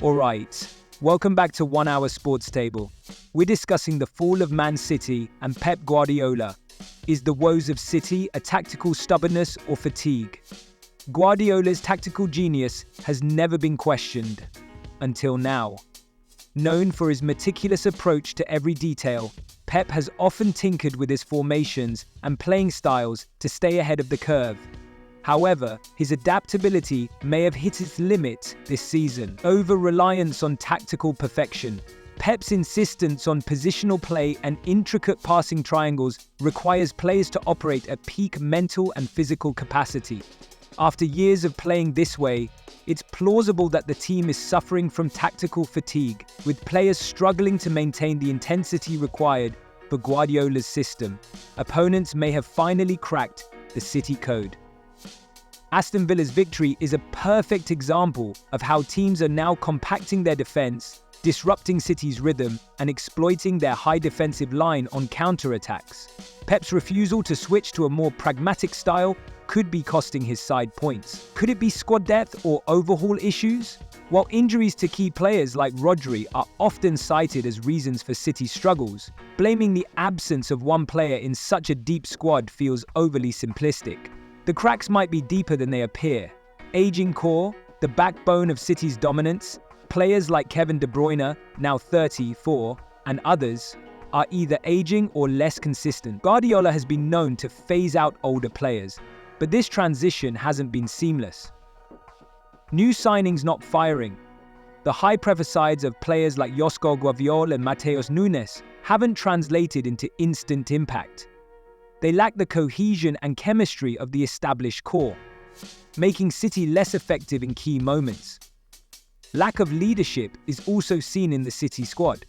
Alright, welcome back to 1 Hour Sports Table. We're discussing the fall of Man City and Pep Guardiola. Is the woes of City a tactical stubbornness or fatigue? Guardiola's tactical genius has never been questioned, until now. Known for his meticulous approach to every detail, Pep has often tinkered with his formations and playing styles to stay ahead of the curve. However, his adaptability may have hit its limit this season. Over-reliance on tactical perfection. Pep's insistence on positional play and intricate passing triangles requires players to operate at peak mental and physical capacity. After years of playing this way, it's plausible that the team is suffering from tactical fatigue, with players struggling to maintain the intensity required for Guardiola's system. Opponents may have finally cracked the City code. Aston Villa's victory is a perfect example of how teams are now compacting their defense, disrupting City's rhythm, and exploiting their high defensive line on counter-attacks. Pep's refusal to switch to a more pragmatic style could be costing his side points. Could it be squad depth or overhaul issues? While injuries to key players like Rodri are often cited as reasons for City's struggles, blaming the absence of one player in such a deep squad feels overly simplistic. The cracks might be deeper than they appear. Aging core, the backbone of City's dominance, players like Kevin De Bruyne, now 34, and others, are either aging or less consistent. Guardiola has been known to phase out older players, but this transition hasn't been seamless. New signings not firing. The high-pressure sides of players like Josko Gvardiol and Matheus Nunes haven't translated into instant impact. They lack the cohesion and chemistry of the established core, making City less effective in key moments. Lack of leadership is also seen in the City squad.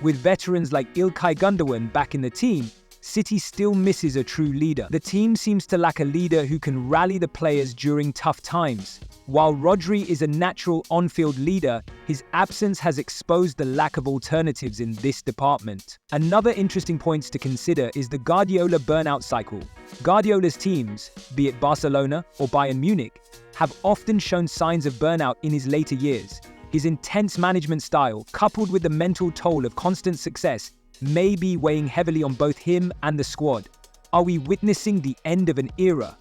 With veterans like İlkay Gundogan back in the team, City still misses a true leader. The team seems to lack a leader who can rally the players during tough times. While Rodri is a natural on-field leader, his absence has exposed the lack of alternatives in this department. Another interesting point to consider is the Guardiola burnout cycle. Guardiola's teams, be it Barcelona or Bayern Munich, have often shown signs of burnout in his later years. His intense management style, coupled with the mental toll of constant success, may be weighing heavily on both him and the squad. Are we witnessing the end of an era?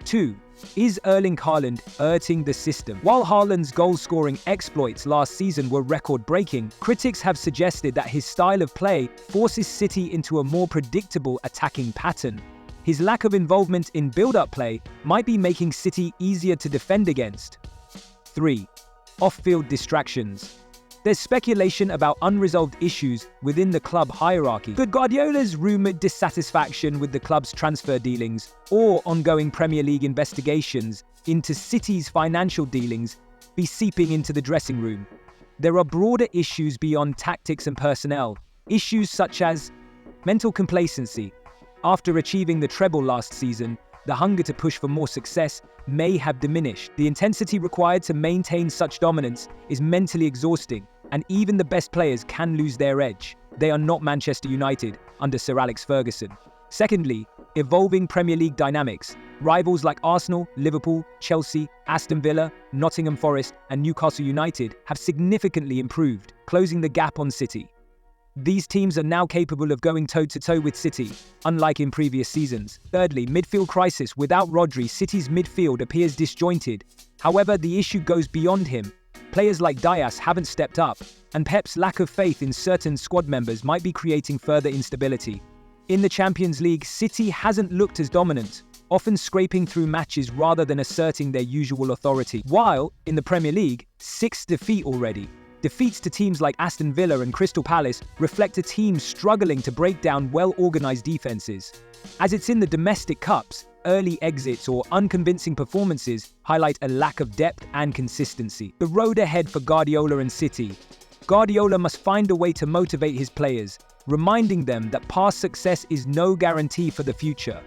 2. Is Erling Haaland hurting the system? While Haaland's goal-scoring exploits last season were record-breaking, critics have suggested that his style of play forces City into a more predictable attacking pattern. His lack of involvement in build-up play might be making City easier to defend against. 3. Off-field distractions. There's speculation about unresolved issues within the club hierarchy. Could Guardiola's rumored dissatisfaction with the club's transfer dealings or ongoing Premier League investigations into City's financial dealings be seeping into the dressing room? There are broader issues beyond tactics and personnel, issues such as mental complacency. After achieving the treble last season, the hunger to push for more success may have diminished. The intensity required to maintain such dominance is mentally exhausting, and even the best players can lose their edge. They are not Manchester United under Sir Alex Ferguson. Secondly, evolving Premier League dynamics. Rivals like Arsenal, Liverpool, Chelsea, Aston Villa, Nottingham Forest, and Newcastle United have significantly improved, closing the gap on City. These teams are now capable of going toe-to-toe with City, unlike in previous seasons. Thirdly, midfield crisis. Without Rodri, City's midfield appears disjointed. However, the issue goes beyond him. Players like Dias haven't stepped up, and Pep's lack of faith in certain squad members might be creating further instability. In the Champions League, City hasn't looked as dominant, often scraping through matches rather than asserting their usual authority. While, in the Premier League, 6th defeat already. Defeats to teams like Aston Villa and Crystal Palace reflect a team struggling to break down well-organised defences. As it's in the domestic cups, early exits or unconvincing performances highlight a lack of depth and consistency. The road ahead for Guardiola and City. Guardiola must find a way to motivate his players, reminding them that past success is no guarantee for the future.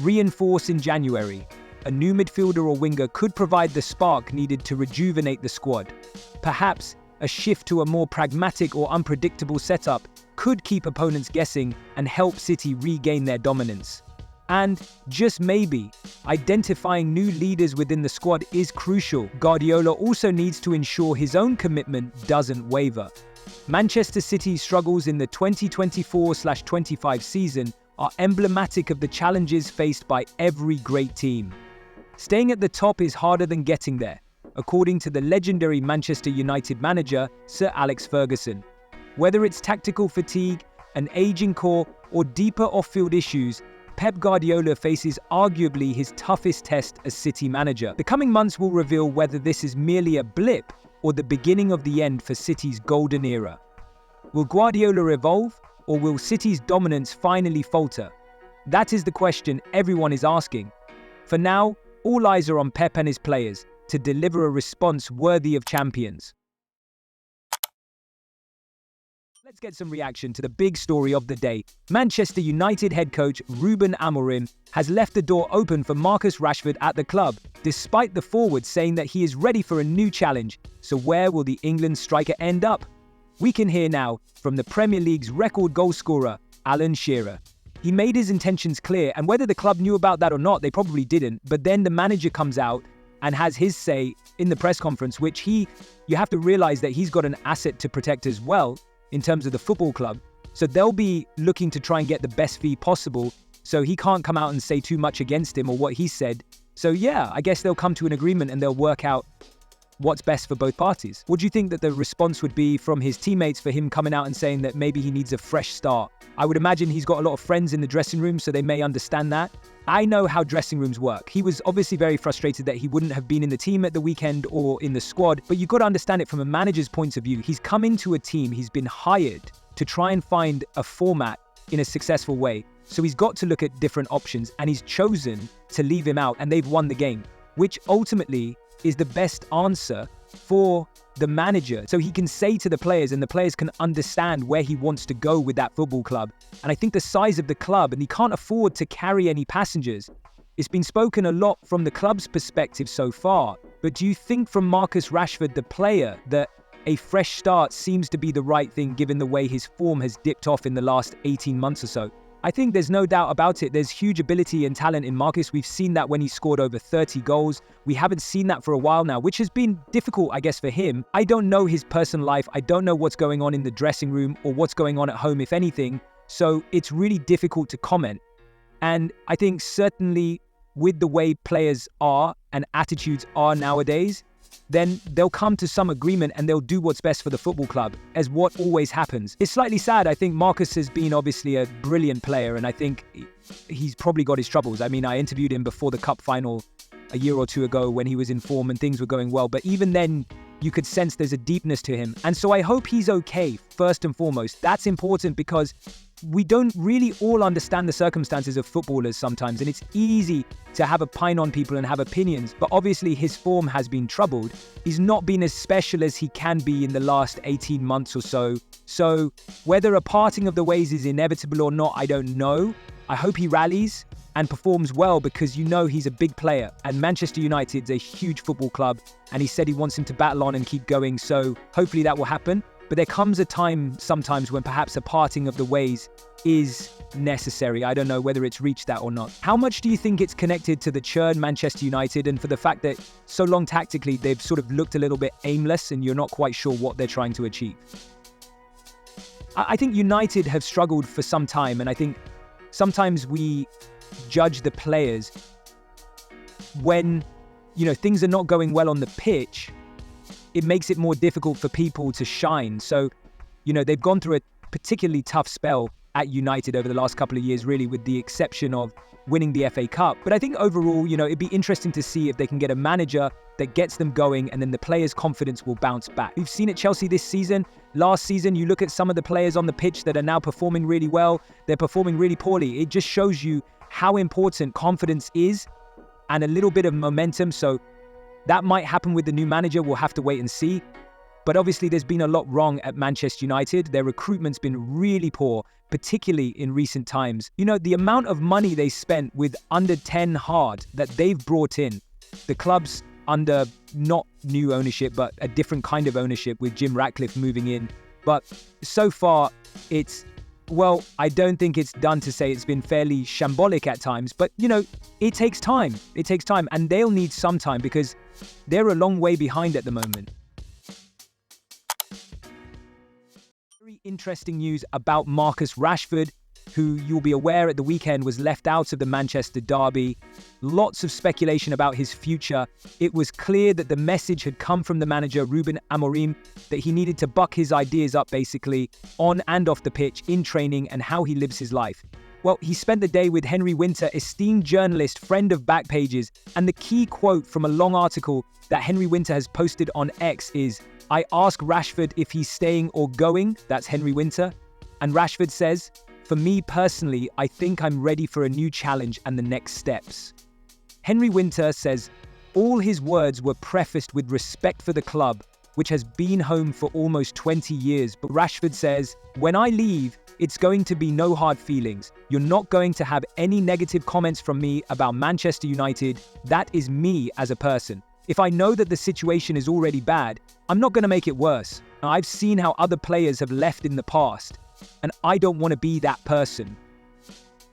Reinforce in January. A new midfielder or winger could provide the spark needed to rejuvenate the squad. Perhaps a shift to a more pragmatic or unpredictable setup could keep opponents guessing and help City regain their dominance. And just maybe, identifying new leaders within the squad is crucial. Guardiola also needs to ensure his own commitment doesn't waver. Manchester City's struggles in the 2024/25 season are emblematic of the challenges faced by every great team. Staying at the top is harder than getting there, according to the legendary Manchester United manager, Sir Alex Ferguson. Whether it's tactical fatigue, an aging core, or deeper off-field issues, Pep Guardiola faces arguably his toughest test as City manager. The coming months will reveal whether this is merely a blip or the beginning of the end for City's golden era. Will Guardiola evolve, or will City's dominance finally falter? That is the question everyone is asking. For now, all eyes are on Pep and his players to deliver a response worthy of champions. Let's get some reaction to the big story of the day. Manchester United head coach Ruben Amorim has left the door open for Marcus Rashford at the club, despite the forward saying that he is ready for a new challenge. So where will the England striker end up? We can hear now from the Premier League's record goal scorer, Alan Shearer. He made his intentions clear, and whether the club knew about that or not, they probably didn't. But then the manager comes out and has his say in the press conference, which you have to realize that he's got an asset to protect as well, in terms of the football club. So they'll be looking to try and get the best fee possible. So he can't come out and say too much against him or what he said. So yeah, I guess they'll come to an agreement and they'll work out what's best for both parties. What do you think that the response would be from his teammates for him coming out and saying that maybe he needs a fresh start? I would imagine he's got a lot of friends in the dressing room, so they may understand that. I know how dressing rooms work. He was obviously very frustrated that he wouldn't have been in the team at the weekend or in the squad, but you've got to understand it from a manager's point of view. He's come into a team, he's been hired to try and find a format in a successful way. So he's got to look at different options, and he's chosen to leave him out, and they've won the game, which ultimately is the best answer for the manager. So he can say to the players, and the players can understand where he wants to go with that football club. And I think the size of the club, and he can't afford to carry any passengers. It's been spoken a lot from the club's perspective so far. But do you think from Marcus Rashford, the player, that a fresh start seems to be the right thing given the way his form has dipped off in the last 18 months or so? I think there's no doubt about it. There's huge ability and talent in Marcus. We've seen that when he scored over 30 goals. We haven't seen that for a while now, which has been difficult, I guess, for him. I don't know his personal life. I don't know what's going on in the dressing room or what's going on at home, if anything. So it's really difficult to comment. And I think certainly with the way players are and attitudes are nowadays, then they'll come to some agreement and they'll do what's best for the football club, as what always happens. It's slightly sad. I think Marcus has been obviously a brilliant player, and I think he's probably got his troubles. I mean, I interviewed him before the cup final a year or two ago when he was in form and things were going well, but even then you could sense there's a deepness to him. And so I hope he's okay, first and foremost. That's important because we don't really all understand the circumstances of footballers sometimes, and it's easy to have a pine on people and have opinions, but obviously his form has been troubled. He's not been as special as he can be in the last 18 months or so. So whether a parting of the ways is inevitable or not, I don't know. I hope he rallies and performs well, because you know he's a big player, and Manchester United's a huge football club, and he said he wants him to battle on and keep going, so hopefully that will happen. But there comes a time sometimes when perhaps a parting of the ways is necessary. I don't know whether it's reached that or not. How much do you think it's connected to the churn Manchester United, and for the fact that so long tactically they've sort of looked a little bit aimless and you're not quite sure what they're trying to achieve? I think United have struggled for some time, and I think sometimes we judge the players when, things are not going well on the pitch. It makes it more difficult for people to shine. So, they've gone through a particularly tough spell at United over the last couple of years, really, with the exception of winning the FA Cup. But I think overall, it'd be interesting to see if they can get a manager that gets them going, and then the players' confidence will bounce back. We've seen it Chelsea this season. Last season, you look at some of the players on the pitch that are now performing really well. They're performing really poorly. It just shows you how important confidence is and a little bit of momentum. So that might happen with the new manager. We'll have to wait and see. But obviously, there's been a lot wrong at Manchester United. Their recruitment's been really poor, particularly in recent times. The amount of money they spent with under 10 hard that they've brought in, the club's under not new ownership, but a different kind of ownership with Jim Ratcliffe moving in. But so far, it's Well, I don't think it's done to say it's been fairly shambolic at times, but, it takes time. It takes time, and they'll need some time because they're a long way behind at the moment. Very interesting news about Marcus Rashford, who you'll be aware at the weekend was left out of the Manchester derby. Lots of speculation about his future. It was clear that the message had come from the manager, Ruben Amorim, that he needed to buck his ideas up basically on and off the pitch, in training, and how he lives his life. Well, he spent the day with Henry Winter, esteemed journalist, friend of Backpages, and the key quote from a long article that Henry Winter has posted on X is, "I ask Rashford if he's staying or going," that's Henry Winter, and Rashford says, "For me personally, I think I'm ready for a new challenge and the next steps." Henry Winter says all his words were prefaced with respect for the club, which has been home for almost 20 years. But Rashford says, "When I leave, it's going to be no hard feelings. You're not going to have any negative comments from me about Manchester United. That is me as a person. If I know that the situation is already bad, I'm not going to make it worse. I've seen how other players have left in the past, and I don't want to be that person.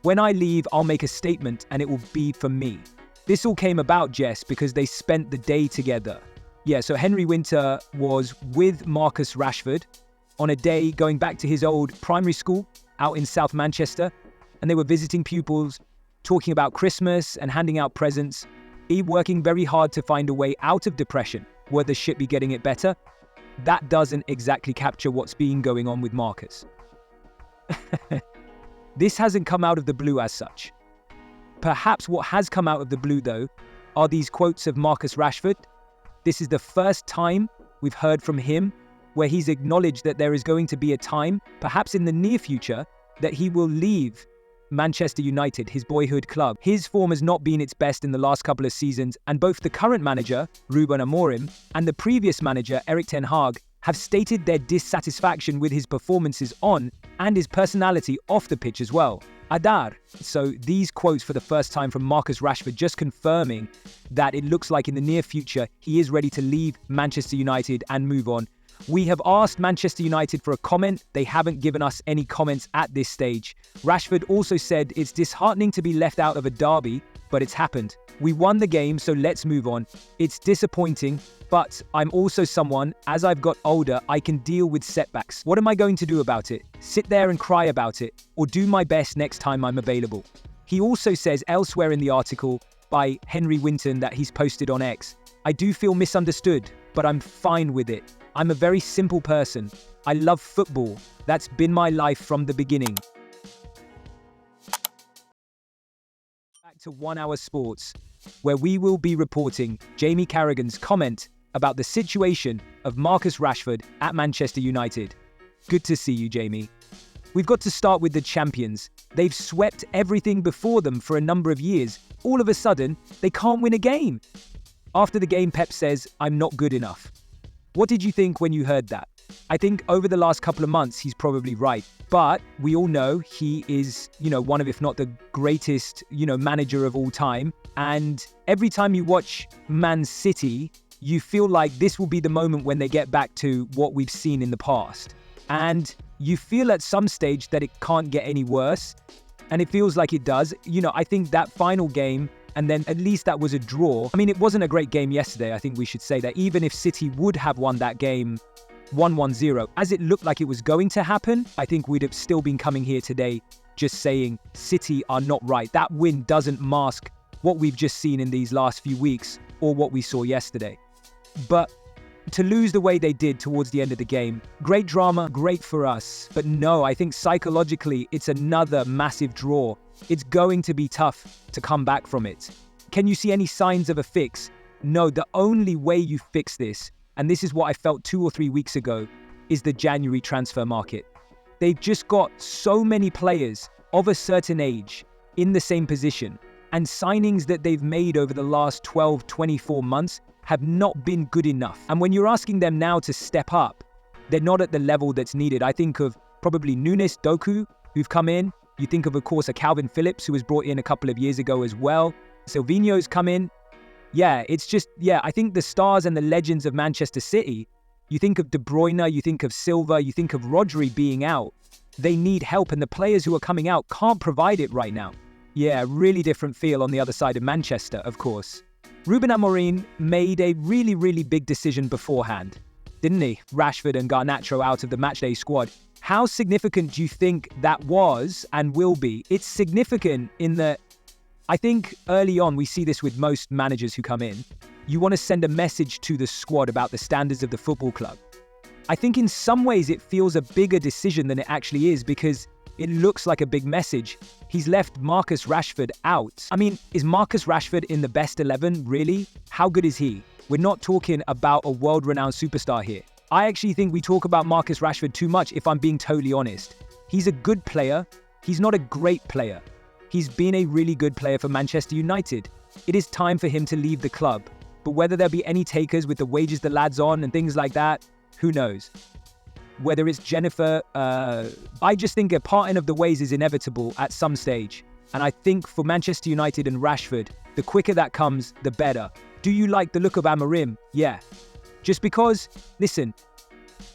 When I leave, I'll make a statement and it will be for me." This all came about, Jess, because they spent the day together. Yeah, so Henry Winter was with Marcus Rashford on a day going back to his old primary school out in South Manchester, and they were visiting pupils, talking about Christmas and handing out presents. He working very hard to find a way out of depression. Would the ship be getting it better? That doesn't exactly capture what's been going on with Marcus. This hasn't come out of the blue as such. Perhaps what has come out of the blue, though, are these quotes of Marcus Rashford. This is the first time we've heard from him where he's acknowledged that there is going to be a time, perhaps in the near future, that he will leave Manchester United, his boyhood club. His form has not been its best in the last couple of seasons, and both the current manager, Ruben Amorim, and the previous manager, Erik ten Hag, have stated their dissatisfaction with his performances on and his personality off the pitch as well. Adar. So these quotes for the first time from Marcus Rashford just confirming that it looks like in the near future he is ready to leave Manchester United and move on. We have asked Manchester United for a comment. They haven't given us any comments at this stage. Rashford also said it's disheartening to be left out of a derby, but it's happened. We won the game, so let's move on. It's disappointing, but I'm also someone, as I've got older, I can deal with setbacks. What am I going to do about it? Sit there and cry about it, or do my best next time I'm available? He also says elsewhere in the article by Henry Winton that he's posted on X, "I do feel misunderstood, but I'm fine with it. I'm a very simple person. I love football. That's been my life from the beginning." Back to 1 Hour Sports, where we will be reporting Jamie Carragher's comment about the situation of Marcus Rashford at Manchester United. Good to see you, Jamie. We've got to start with the champions. They've swept everything before them for a number of years. All of a sudden, they can't win a game. After the game, Pep says, "I'm not good enough." What did you think when you heard that? I think over the last couple of months, he's probably right. But we all know he is, one of, if not the greatest, manager of all time. And every time you watch Man City, you feel like this will be the moment when they get back to what we've seen in the past. And you feel at some stage that it can't get any worse. And it feels like it does. I think that final game, and then at least that was a draw. I mean, it wasn't a great game yesterday. I think we should say that even if City would have won that game 1-1-0, as it looked like it was going to happen, I think we'd have still been coming here today just saying City are not right. That win doesn't mask what we've just seen in these last few weeks or what we saw yesterday. But to lose the way they did towards the end of the game, great drama, great for us. But no, I think psychologically, it's another massive draw. It's going to be tough to come back from it. Can you see any signs of a fix? No, the only way you fix this, and this is what I felt 2 or 3 weeks ago, is the January transfer market. They've just got so many players of a certain age in the same position, and signings that they've made over the last 12, 24 months have not been good enough. And when you're asking them now to step up, they're not at the level that's needed. I think of probably Nunes, Doku, who've come in. You think of course, a Calvin Phillips, who was brought in a couple of years ago as well. Silvinho's come in. I think the stars and the legends of Manchester City, you think of De Bruyne, you think of Silva, you think of Rodri being out. they need help and the players who are coming out can't provide it right now. Yeah, really different feel on the other side of Manchester, of course. Ruben Amorim made a really big decision beforehand, didn't he? Rashford and Garnacho out of the matchday squad. How significant do you think that was and will be? It's significant in that I think early on we see this with most managers who come in. You want to send a message to the squad about the standards of the football club. I think in some ways it feels a bigger decision than it actually is because it looks like a big message. He's left Marcus Rashford out. I mean, is Marcus Rashford in the best 11, really? How good is he? We're not talking about a world-renowned superstar here. I actually think we talk about Marcus Rashford too much, if I'm being totally honest. He's a good player. He's not a great player. He's been a really good player for Manchester United. It is time for him to leave the club. But whether there'll be any takers with the wages the lad's on and things like that, who knows? Whether it's Jennifer, I just think a parting of the ways is inevitable at some stage. And I think for Manchester United and Rashford, the quicker that comes, the better. Do you like the look of Amorim? Yeah. Just because, listen,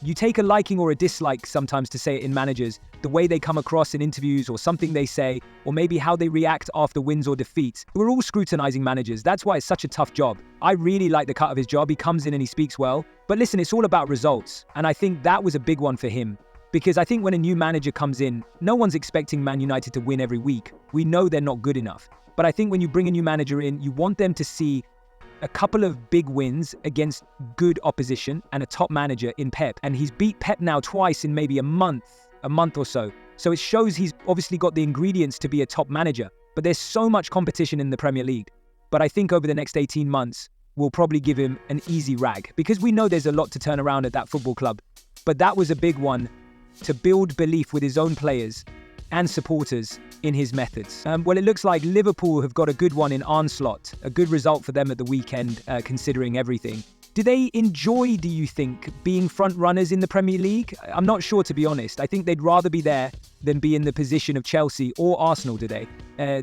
you take a liking or a dislike sometimes to say it in managers, the way they come across in interviews or something they say, or maybe how they react after wins or defeats. We're all scrutinizing managers. That's why it's such a tough job. I really like the cut of his job. He comes in and he speaks well. But listen, it's all about results. And I think that was a big one for him. Because I think when a new manager comes in, no one's expecting Man United to win every week. We know they're not good enough. But I think when you bring a new manager in, you want them to see a couple of big wins against good opposition and a top manager in Pep. And he's beat Pep now twice in maybe a month or so. So it shows he's obviously got the ingredients to be a top manager. But there's so much competition in the Premier League. But I think over the next 18 months, we'll probably give him an easy rag because we know there's a lot to turn around at that football club. But that was a big one to build belief with his own players and supporters in his methods. Well, it looks like Liverpool have got a good one in Onslaught, a good result for them at the weekend, considering everything. Do they enjoy, do you think, being front runners in the Premier League? I'm not sure, to be honest. I think they'd rather be there than be in the position of Chelsea or Arsenal today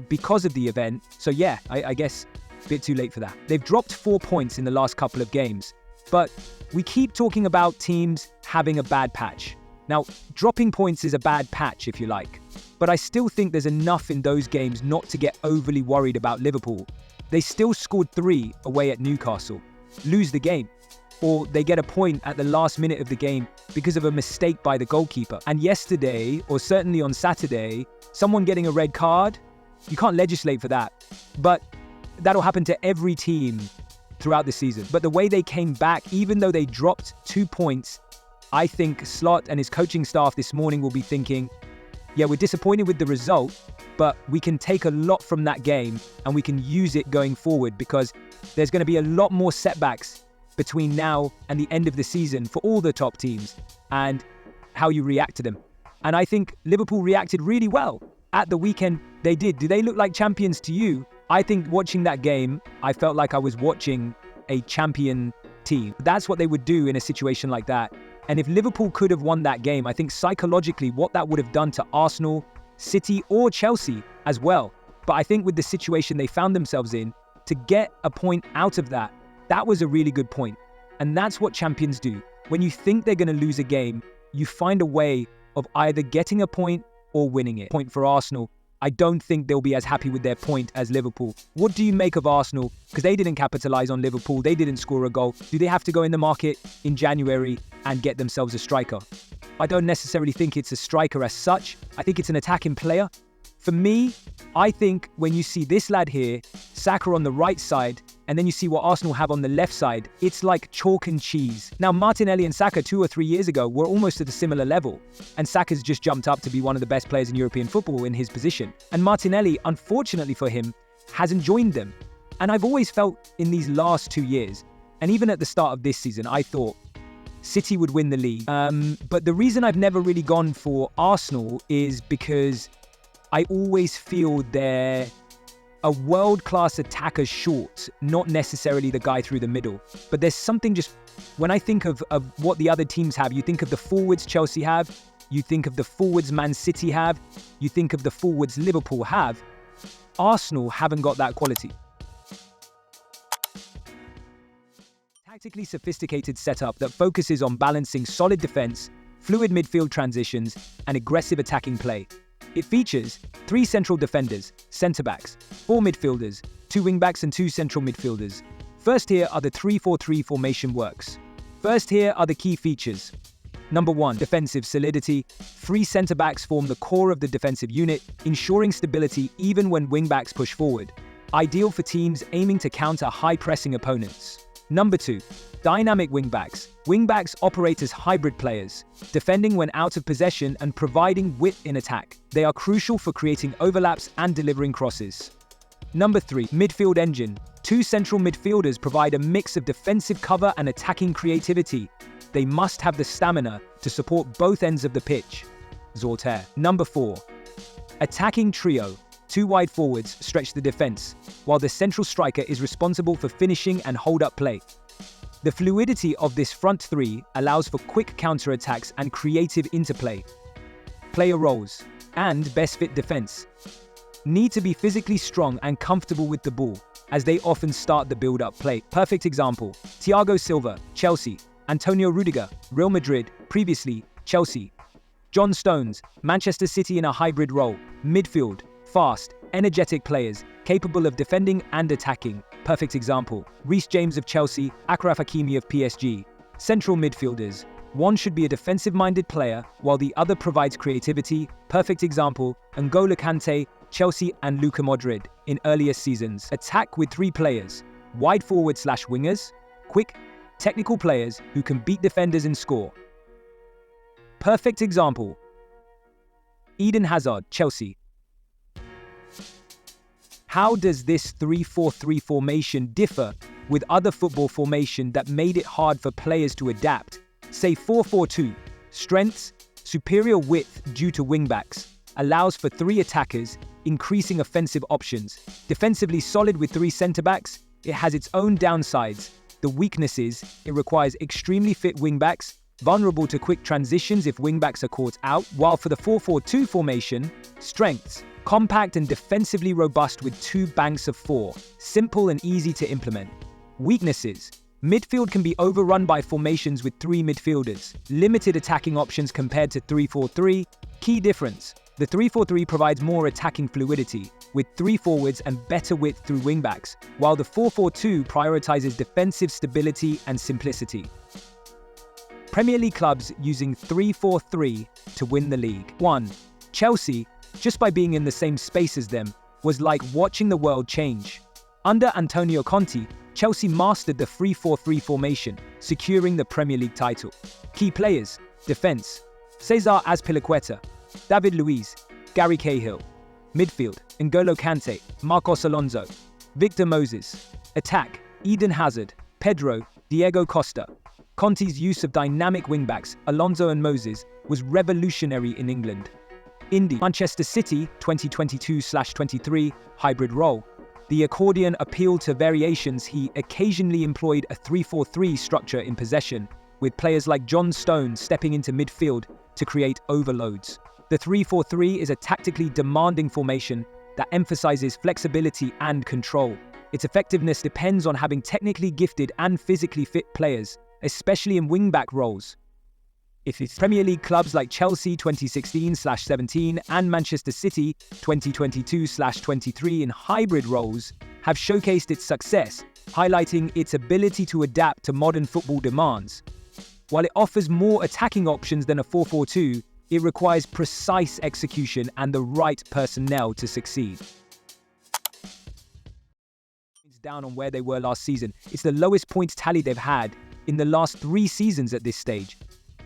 because of the event. So yeah, I guess a bit too late for that. They've dropped 4 points in the last couple of games, but we keep talking about teams having a bad patch. Now, dropping points is a bad patch, if you like, but I still think there's enough in those games not to get overly worried about Liverpool. They still scored 3 away at Newcastle, lose the game, or they get a point at the last minute of the game because of a mistake by the goalkeeper. And yesterday, or certainly on Saturday, someone getting a red card, you can't legislate for that, but that'll happen to every team throughout the season. But the way they came back, even though they dropped 2 points, I think Slot and his coaching staff this morning will be thinking, yeah, we're disappointed with the result, but we can take a lot from that game and we can use it going forward because there's going to be a lot more setbacks between now and the end of the season for all the top teams and how you react to them. And I think Liverpool reacted really well. At the weekend, they did. Do they look like champions to you? I think watching that game, I felt like I was watching a champion team. That's what they would do in a situation like that. And if Liverpool could have won that game, I think psychologically what that would have done to Arsenal, City or Chelsea as well. But I think with the situation they found themselves in, to get a point out of that, that was a really good point. And that's what champions do. When you think they're going to lose a game, you find a way of either getting a point or winning it. Point for Arsenal. I don't think they'll be as happy with their point as Liverpool. What do you make of Arsenal? Because they didn't capitalize on Liverpool. They didn't score a goal. Do they have to go in the market in January and get themselves a striker? I don't necessarily think it's a striker as such. I think it's an attacking player. For me, I think when you see this lad here, Saka on the right side, and then you see what Arsenal have on the left side, it's like chalk and cheese. Now, Martinelli and Saka 2 or 3 years ago were almost at a similar level, and Saka's just jumped up to be one of the best players in European football in his position. And Martinelli, unfortunately for him, hasn't joined them. And I've always felt in these last 2 years, and even at the start of this season, I thought City would win the league. But the reason I've never really gone for Arsenal is because I always feel they're a world-class attacker short, not necessarily the guy through the middle. But there's something just, when I think of what the other teams have, you think of the forwards Chelsea have, you think of the forwards Man City have, you think of the forwards Liverpool have. Arsenal haven't got that quality. Tactically sophisticated setup that focuses on balancing solid defense, fluid midfield transitions, and aggressive attacking play. It features 3 central defenders, centre-backs, 4 midfielders, 2 wing-backs and 2 central midfielders. First here are the 3-4-3 formation works. First here are the key features. Number 1, defensive solidity. 3 centre-backs form the core of the defensive unit, ensuring stability even when wing-backs push forward. Ideal for teams aiming to counter high-pressing opponents. Number 2, dynamic wing-backs. Wing-backs operate as hybrid players, defending when out of possession and providing width in attack. They are crucial for creating overlaps and delivering crosses. Number 3, midfield engine. 2 central midfielders provide a mix of defensive cover and attacking creativity. They must have the stamina to support both ends of the pitch. Zorter. Number 4, attacking trio. 2 wide forwards stretch the defense, while the central striker is responsible for finishing and hold-up play. The fluidity of this front 3 allows for quick counter-attacks and creative interplay. Player roles and best fit defense need to be physically strong and comfortable with the ball, as they often start the build-up play. Perfect example, Thiago Silva, Chelsea; Antonio Rudiger, Real Madrid, previously Chelsea; John Stones, Manchester City in a hybrid role. Midfield, fast, energetic players, capable of defending and attacking. Perfect example, Reece James of Chelsea, Achraf Hakimi of PSG. Central midfielders, one should be a defensive-minded player, while the other provides creativity. Perfect example, N'Golo Kante, Chelsea and Luka Modric in earlier seasons. Attack with 3 players, wide forward/wingers, quick, technical players who can beat defenders and score. Perfect example, Eden Hazard, Chelsea. How does this 3-4-3 formation differ with other football formation that made it hard for players to adapt? Say 4-4-2, strengths, superior width due to wingbacks, allows for 3 attackers, increasing offensive options. Defensively solid with 3 centre-backs, it has its own downsides. The weaknesses, it requires extremely fit wingbacks, vulnerable to quick transitions if wingbacks are caught out, while for the 4-4-2 formation, strengths, compact and defensively robust with 2 banks of 4, simple and easy to implement. Weaknesses, midfield can be overrun by formations with 3 midfielders, limited attacking options compared to 3-4-3. Key difference, the 3-4-3 provides more attacking fluidity, with 3 forwards and better width through wingbacks, while the 4-4-2 prioritizes defensive stability and simplicity. Premier League clubs using 3-4-3 to win the league. 1. Chelsea, just by being in the same space as them, was like watching the world change. Under Antonio Conte, Chelsea mastered the 3-4-3 formation, securing the Premier League title. Key players, defense, Cesar Azpilicueta, David Luiz, Gary Cahill. Midfield, N'Golo Kante, Marcos Alonso, Victor Moses. Attack, Eden Hazard, Pedro, Diego Costa. Conte's use of dynamic wingbacks, Alonso and Moses, was revolutionary in England. Manchester City, 2022/23, hybrid role. The accordion appealed to variations. He occasionally employed a 3-4-3 structure in possession, with players like John Stones stepping into midfield to create overloads. The 3-4-3 is a tactically demanding formation that emphasizes flexibility and control. Its effectiveness depends on having technically gifted and physically fit players, especially in wing-back roles. If it's Premier League clubs like Chelsea 2016/17 and Manchester City 2022/23 in hybrid roles have showcased its success, highlighting its ability to adapt to modern football demands. While it offers more attacking options than a 4-4-2, it requires precise execution and the right personnel to succeed. Down on where they were last season. It's the lowest points tally they've had in the last 3 seasons at this stage.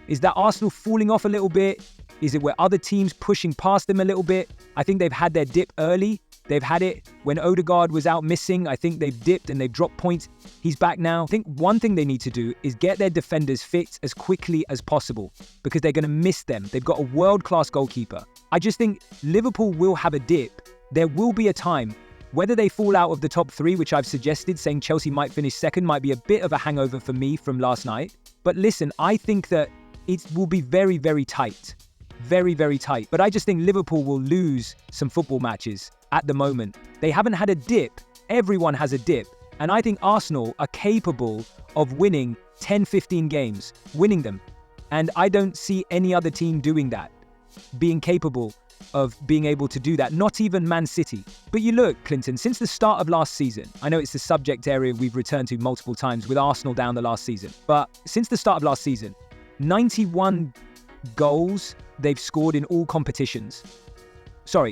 Is that Arsenal falling off a little bit? Is it where other teams pushing past them a little bit? I think they've had their dip early. They've had it when Odegaard was out missing. I think they've dipped and they've dropped points. He's back now. I think one thing they need to do is get their defenders fit as quickly as possible because they're going to miss them. They've got a world-class goalkeeper. I just think Liverpool will have a dip. There will be a time, whether they fall out of the top 3, which I've suggested, saying Chelsea might finish second, might be a bit of a hangover for me from last night. But listen, I think that it will be very, very tight. Very, very tight. But I just think Liverpool will lose some football matches at the moment. They haven't had a dip. Everyone has a dip. And I think Arsenal are capable of winning 10, 15 games, winning them. And I don't see any other team doing that, being capable of being able to do that, not even Man City. But you look, Clinton, since the start of last season, I know it's the subject area we've returned to multiple times with Arsenal down the last season, but since the start of last season, 91 goals they've scored in all competitions.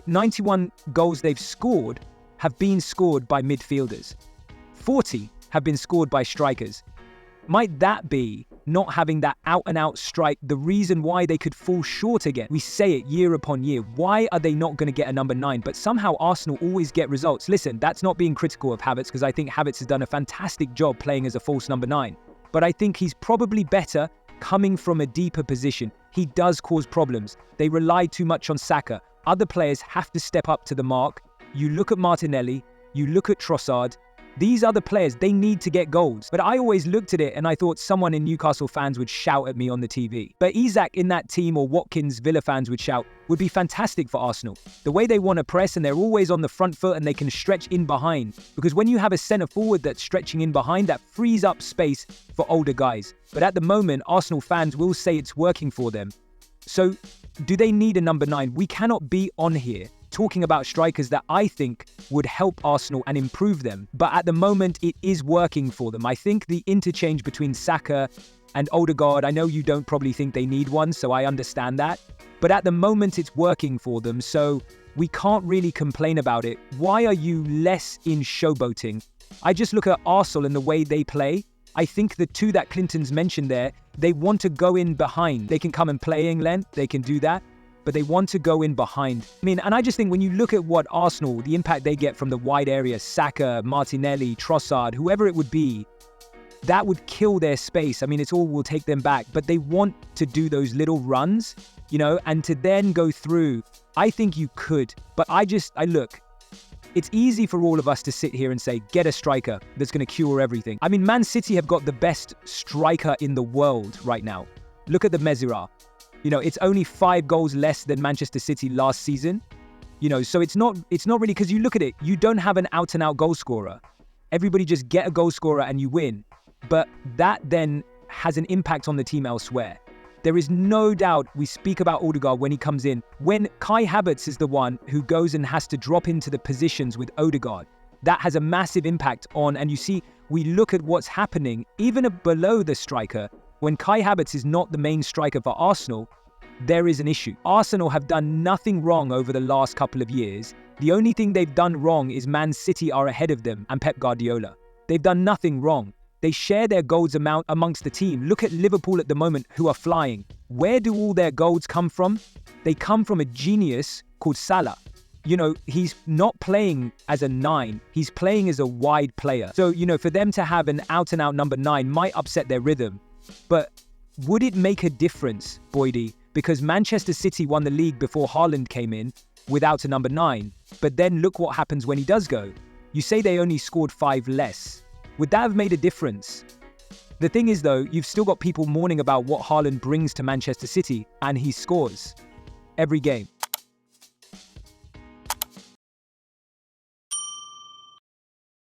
91 goals they've scored have been scored by midfielders. 40 have been scored by strikers. Might that be not having that out-and-out strike the reason why they could fall short again? We say it year upon year. Why are they not going to get a number 9? But somehow Arsenal always get results. Listen, that's not being critical of Havertz, because I think Havertz has done a fantastic job playing as a false number 9. But I think he's probably better coming from a deeper position. He does cause problems. They rely too much on Saka. Other players have to step up to the mark. You look at Martinelli, you look at Trossard. These other players, they need to get goals. But I always looked at it and I thought someone in Newcastle fans would shout at me on the TV. But Isak in that team, or Watkins Villa fans would shout, would be fantastic for Arsenal. The way they want to press, and they're always on the front foot and they can stretch in behind. Because when you have a centre forward that's stretching in behind, that frees up space for older guys. But at the moment, Arsenal fans will say it's working for them. So do they need a number 9? We cannot be on here talking about strikers that I think would help Arsenal and improve them. But at the moment, it is working for them. I think the interchange between Saka and Odegaard, I know you don't probably think they need one, so I understand that. But at the moment, it's working for them, so we can't really complain about it. Why are you less in showboating? I just look at Arsenal and the way they play. I think the two that Clinton's mentioned there, they want to go in behind. They can come and play England, they can do that, but they want to go in behind. I mean, and I just think when you look at what Arsenal, the impact they get from the wide area, Saka, Martinelli, Trossard, whoever it would be, that would kill their space. I mean, it's all will take them back, but they want to do those little runs, you know, and to then go through. I think you could, but I look, it's easy for all of us to sit here and say, get a striker that's going to cure everything. I mean, Man City have got the best striker in the world right now. Look at the Mesira. You know, it's only 5 goals less than Manchester City last season. You know, so it's not really, because you look at it, you don't have an out-and-out goal scorer. Everybody just get a goal scorer and you win. But that then has an impact on the team elsewhere. There is no doubt we speak about Odegaard when he comes in. When Kai Havertz is the one who goes and has to drop into the positions with Odegaard, that has a massive impact on, and you see, we look at what's happening, even below the striker. When Kai Havertz is not the main striker for Arsenal, there is an issue. Arsenal have done nothing wrong over the last couple of years. The only thing they've done wrong is Man City are ahead of them and Pep Guardiola. They've done nothing wrong. They share their goals amount amongst the team. Look at Liverpool at the moment, who are flying. Where do all their goals come from? They come from a genius called Salah. You know, he's not playing as a 9. He's playing as a wide player. So, you know, for them to have an out-and-out number 9 might upset their rhythm. But would it make a difference, Boydie? Because Manchester City won the league before Haaland came in without a number 9. But then look what happens when he does go. You say they only scored 5 less. Would that have made a difference? The thing is, though, you've still got people mourning about what Haaland brings to Manchester City, and he scores every game.